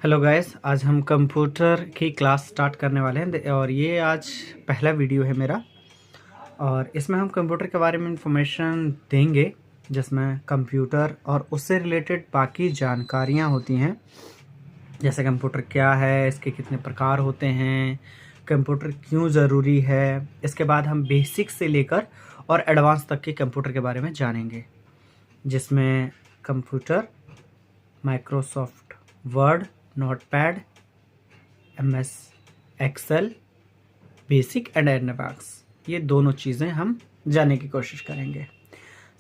Hello guys, आज हम computer की क्लास स्टार्ट करने वाले हैं और ये आज पहला वीडियो है मेरा। और इसमें हम कंप्यूटर के बारे में इंफॉर्मेशन देंगे, जिसमें कंप्यूटर और उससे रिलेटेड बाकी जानकारियां होती हैं, जैसे कंप्यूटर क्या है, इसके कितने प्रकार होते हैं, कंप्यूटर क्यों ज़रूरी है। इसके बाद हम बेसिक से लेकर और एडवांस तक के कंप्यूटर के बारे में जानेंगे, जिसमें computer, Microsoft Word, Notepad, MS Excel, basic and advance, ये दोनों चीज़ें हम जानने की कोशिश करेंगे।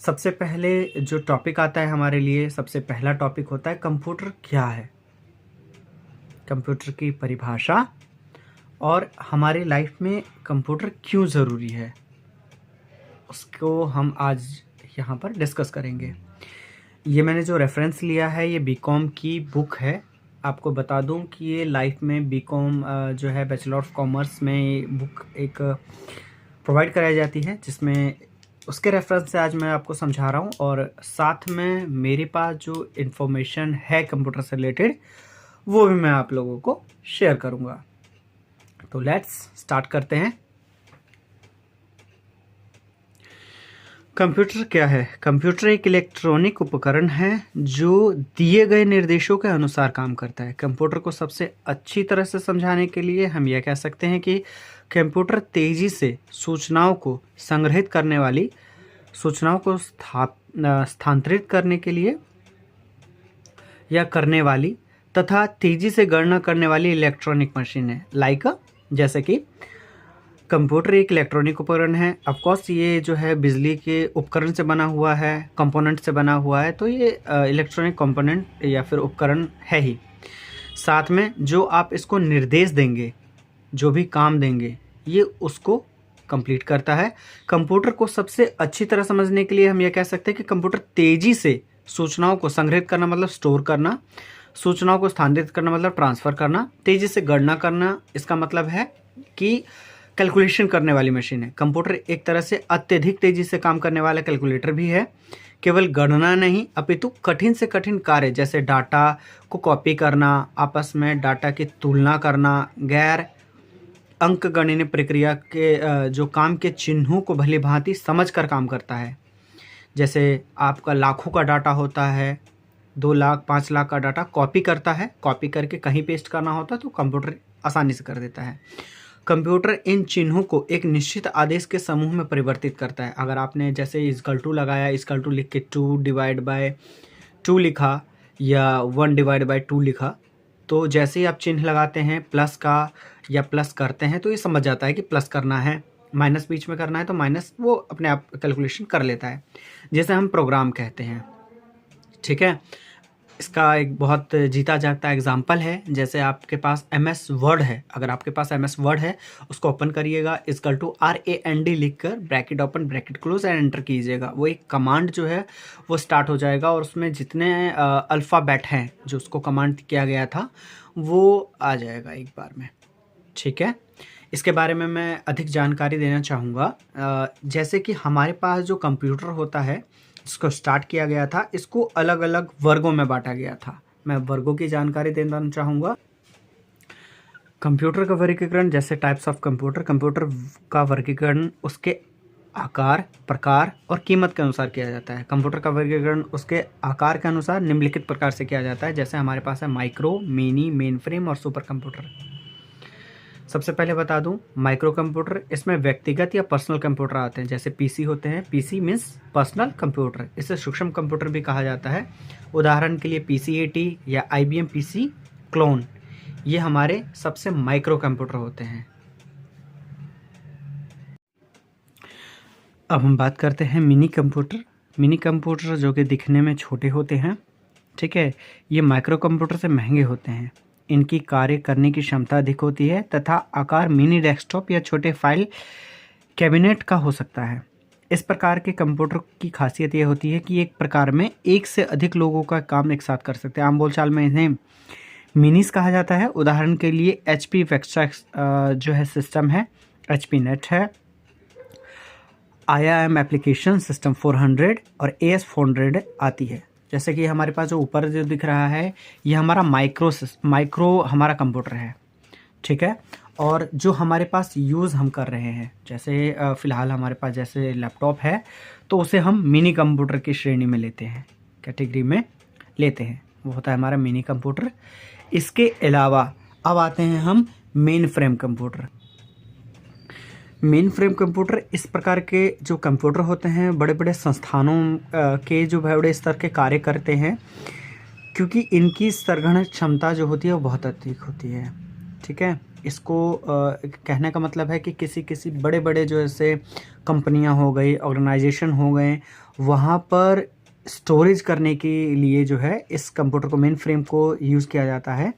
सबसे पहले जो टॉपिक आता है हमारे लिए, सबसे पहला टॉपिक होता है कंप्यूटर क्या है, कंप्यूटर की परिभाषा और हमारी लाइफ में कंप्यूटर क्यों ज़रूरी है, उसको हम आज यहाँ पर डिस्कस करेंगे। ये मैंने जो रेफरेंस लिया है ये बीकॉम की बुक है। आपको बता दूं कि ये लाइफ में बीकॉम जो है बैचलर ऑफ कॉमर्स में ये बुक एक प्रोवाइड कराई जाती है, जिसमें उसके रेफरेंस से आज मैं आपको समझा रहा हूँ। और साथ में मेरे पास जो इन्फॉर्मेशन है कंप्यूटर से रिलेटेड वो भी मैं आप लोगों को शेयर करूँगा। तो लेट्स स्टार्ट करते हैं। कंप्यूटर क्या है? कंप्यूटर एक इलेक्ट्रॉनिक उपकरण है जो दिए गए निर्देशों के अनुसार काम करता है। कंप्यूटर को सबसे अच्छी तरह से समझाने के लिए हम यह कह सकते हैं कि कंप्यूटर तेजी से सूचनाओं को संग्रहित करने वाली, सूचनाओं को स्थानांतरित करने के लिए या करने वाली तथा तेजी से गणना करने वाली इलेक्ट्रॉनिक मशीन है। जैसे कि कंप्यूटर एक इलेक्ट्रॉनिक उपकरण है। ऑफकोर्स ये जो है बिजली के उपकरण से बना हुआ है, कंपोनेंट से बना हुआ है, तो ये इलेक्ट्रॉनिक कंपोनेंट या फिर उपकरण है ही। साथ में जो आप इसको निर्देश देंगे, जो भी काम देंगे, ये उसको कंप्लीट करता है। कंप्यूटर को सबसे अच्छी तरह समझने के लिए हम ये कह सकते हैं कि कंप्यूटर तेज़ी से सूचनाओं को संग्रहित करना मतलब स्टोर करना, सूचनाओं को स्थानांतरित करना मतलब ट्रांसफ़र करना, तेज़ी से गणना करना, इसका मतलब है कि कैलकुलेशन करने वाली मशीन है। कंप्यूटर एक तरह से अत्यधिक तेजी से काम करने वाला कैलकुलेटर भी है। केवल गणना नहीं अपितु कठिन से कठिन कार्य जैसे डाटा को कॉपी करना, आपस में डाटा की तुलना करना, गैर अंकगणितीय प्रक्रिया के जो काम के चिन्हों को भली भांति समझ कर काम करता है। जैसे आपका लाखों का डाटा होता है, 2 लाख 5 लाख का डाटा कॉपी करता है, कॉपी करके कहीं पेस्ट करना होता है तो कंप्यूटर आसानी से कर देता है। कंप्यूटर इन चिन्हों को एक निश्चित आदेश के समूह में परिवर्तित करता है। अगर आपने जैसे = लगाया, = लिख के 2/2 लिखा या 1/2 लिखा, तो जैसे ही आप चिन्ह लगाते हैं प्लस का या प्लस करते हैं तो ये समझ जाता है कि प्लस करना है, माइनस बीच में करना है तो माइनस वो अपने आप कैलकुलेशन कर लेता है, जैसे हम प्रोग्राम कहते हैं। ठीक है, इसका एक बहुत जीता जागता एग्जाम्पल है। जैसे आपके पास MS वर्ड है, अगर आपके पास MS वर्ड है, उसको ओपन करिएगा, RAND लिखकर bracket open bracket close and enter कीजिएगा। वो एक कमांड जो है वो स्टार्ट हो जाएगा और उसमें जितने अल्फ़ाबेट हैं जो उसको कमांड किया गया था वो आ जाएगा एक बार में। ठीक है, इसके बारे में मैं अधिक जानकारी देना चाहूँगा। जैसे कि हमारे पास जो कंप्यूटर होता है जिसको स्टार्ट किया गया था, इसको अलग अलग वर्गों में बांटा गया था। मैं वर्गों की जानकारी देना चाहूँगा। कंप्यूटर का वर्गीकरण, जैसे टाइप्स ऑफ कंप्यूटर, कंप्यूटर का वर्गीकरण उसके आकार, प्रकार और कीमत के अनुसार किया जाता है। कंप्यूटर का वर्गीकरण उसके आकार के अनुसार निम्नलिखित प्रकार से किया जाता है। जैसे हमारे पास है माइक्रो, मिनी, मेन फ्रेम और सुपर कंप्यूटर। सबसे पहले बता दूं, माइक्रो कंप्यूटर, इसमें व्यक्तिगत या पर्सनल कंप्यूटर आते हैं, जैसे PC होते हैं। PC मीन्स पर्सनल कंप्यूटर, इसे सूक्ष्म कंप्यूटर भी कहा जाता है। उदाहरण के लिए PC-80 या IBM PC क्लोन, ये हमारे सबसे माइक्रो कंप्यूटर होते हैं। अब हम बात करते हैं मिनी कंप्यूटर। मिनी कंप्यूटर जो कि दिखने में छोटे होते हैं, ठीक है, ये माइक्रो कंप्यूटर से महंगे होते हैं। इनकी कार्य करने की क्षमता अधिक होती है तथा आकार मिनी डेस्कटॉप या छोटे फाइल कैबिनेट का हो सकता है। इस प्रकार के कंप्यूटर की खासियत यह होती है कि एक प्रकार में एक से अधिक लोगों का काम एक साथ कर सकते हैं। आम बोलचाल में इन्हें मिनीस कहा जाता है। उदाहरण के लिए HP वेक्स्ट्रा जो है सिस्टम है, HP नेट है, IIM एप्लीकेशन सिस्टम 400 और AS400 आती है। जैसे कि हमारे पास जो ऊपर जो दिख रहा है ये हमारा माइक्रो हमारा कंप्यूटर है, ठीक है। और जो हमारे पास यूज़ हम कर रहे हैं, जैसे फ़िलहाल हमारे पास जैसे लैपटॉप है तो उसे हम मिनी कंप्यूटर की श्रेणी में लेते हैं, कैटेगरी में लेते हैं, वो होता है हमारा मिनी कंप्यूटर। इसके अलावा अब आते हैं हम main frame computer. Main frame computer इस प्रकार के जो कंप्यूटर होते हैं बड़े बड़े संस्थानों के जो बड़े स्तर के कार्य करते हैं, क्योंकि इनकी संग्रहण क्षमता जो होती है वो बहुत अधिक होती है, ठीक है। इसको कहने का मतलब है कि किसी बड़े बड़े जो ऐसे कंपनियां हो गई, ऑर्गेनाइजेशन हो गए, वहाँ पर स्टोरेज करने के लिए जो है इस कंप्यूटर को, मेन फ्रेम को यूज़ किया जाता है।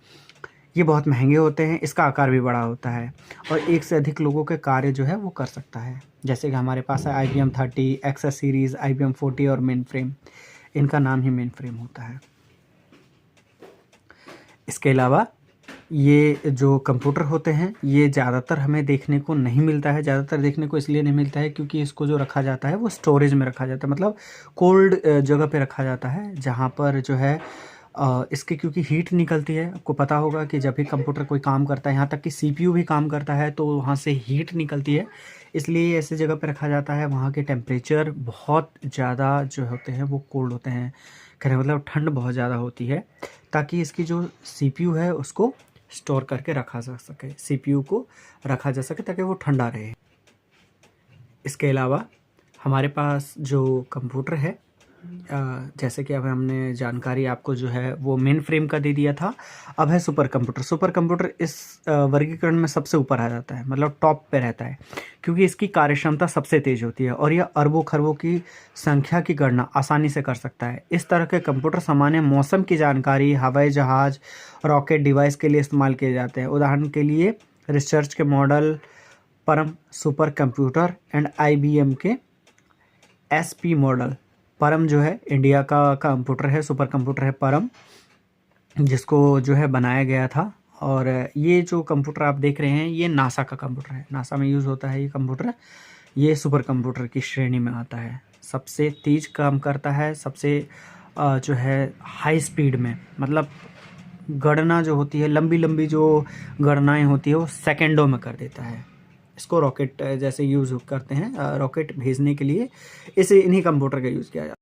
ये बहुत महंगे होते हैं, इसका आकार भी बड़ा होता है और एक से अधिक लोगों के कार्य जो है वो कर सकता है। जैसे कि हमारे पास है IBM 30, एक्सेस सीरीज़, IBM 40 और मेन फ्रेम, इनका नाम ही मेन फ्रेम होता है। इसके अलावा ये जो कंप्यूटर होते हैं ये ज़्यादातर हमें देखने को नहीं मिलता है। ज़्यादातर देखने को इसलिए नहीं मिलता है क्योंकि इसको जो रखा जाता है वो स्टोरेज में रखा जाता है, मतलब कोल्ड जगह पे रखा जाता है, जहाँ पर जो है इसकी क्योंकि हीट निकलती है। आपको पता होगा कि जब भी कंप्यूटर कोई काम करता है, यहाँ तक कि CPU भी काम करता है, तो वहाँ से हीट निकलती है, इसलिए ऐसी जगह पे रखा जाता है। वहाँ के टेम्परेचर बहुत ज़्यादा जो होते हैं वो कोल्ड होते हैं, कहने का मतलब ठंड बहुत ज़्यादा होती है, ताकि इसकी जो CPU है उसको स्टोर करके रखा जा सके, CPU को रखा जा सके ताकि वो ठंडा रहे। इसके अलावा हमारे पास जो कंप्यूटर है, जैसे कि अब हमने जानकारी आपको जो है वो मेन फ्रेम का दे दिया था, अब है सुपर कंप्यूटर। सुपर कंप्यूटर इस वर्गीकरण में सबसे ऊपर आ जाता है, मतलब टॉप पे रहता है, क्योंकि इसकी कार्यक्षमता सबसे तेज़ होती है और यह अरबों खरबों की संख्या की गणना आसानी से कर सकता है। इस तरह के कंप्यूटर सामान्य मौसम की जानकारी, हवाई जहाज़, रॉकेट डिवाइस के लिए इस्तेमाल किए जाते हैं। उदाहरण के लिए रिसर्च के मॉडल परम सुपर कंप्यूटर एंड IBM के SP मॉडल। परम जो है इंडिया का कंप्यूटर है, सुपर कंप्यूटर है परम, जिसको जो है बनाया गया था। और ये जो कंप्यूटर आप देख रहे हैं ये नासा का कंप्यूटर है, नासा में यूज़ होता है ये कंप्यूटर। ये सुपर कंप्यूटर की श्रेणी में आता है, सबसे तेज़ काम करता है, सबसे जो है हाई स्पीड में, मतलब गणना जो होती है, लंबी लंबी जो गणनाएं होती है वो सेकेंडों में कर देता है। इसको रॉकेट जैसे यूज़ करते हैं, रॉकेट भेजने के लिए इन्हीं कंप्यूटर का यूज़ किया जाता है।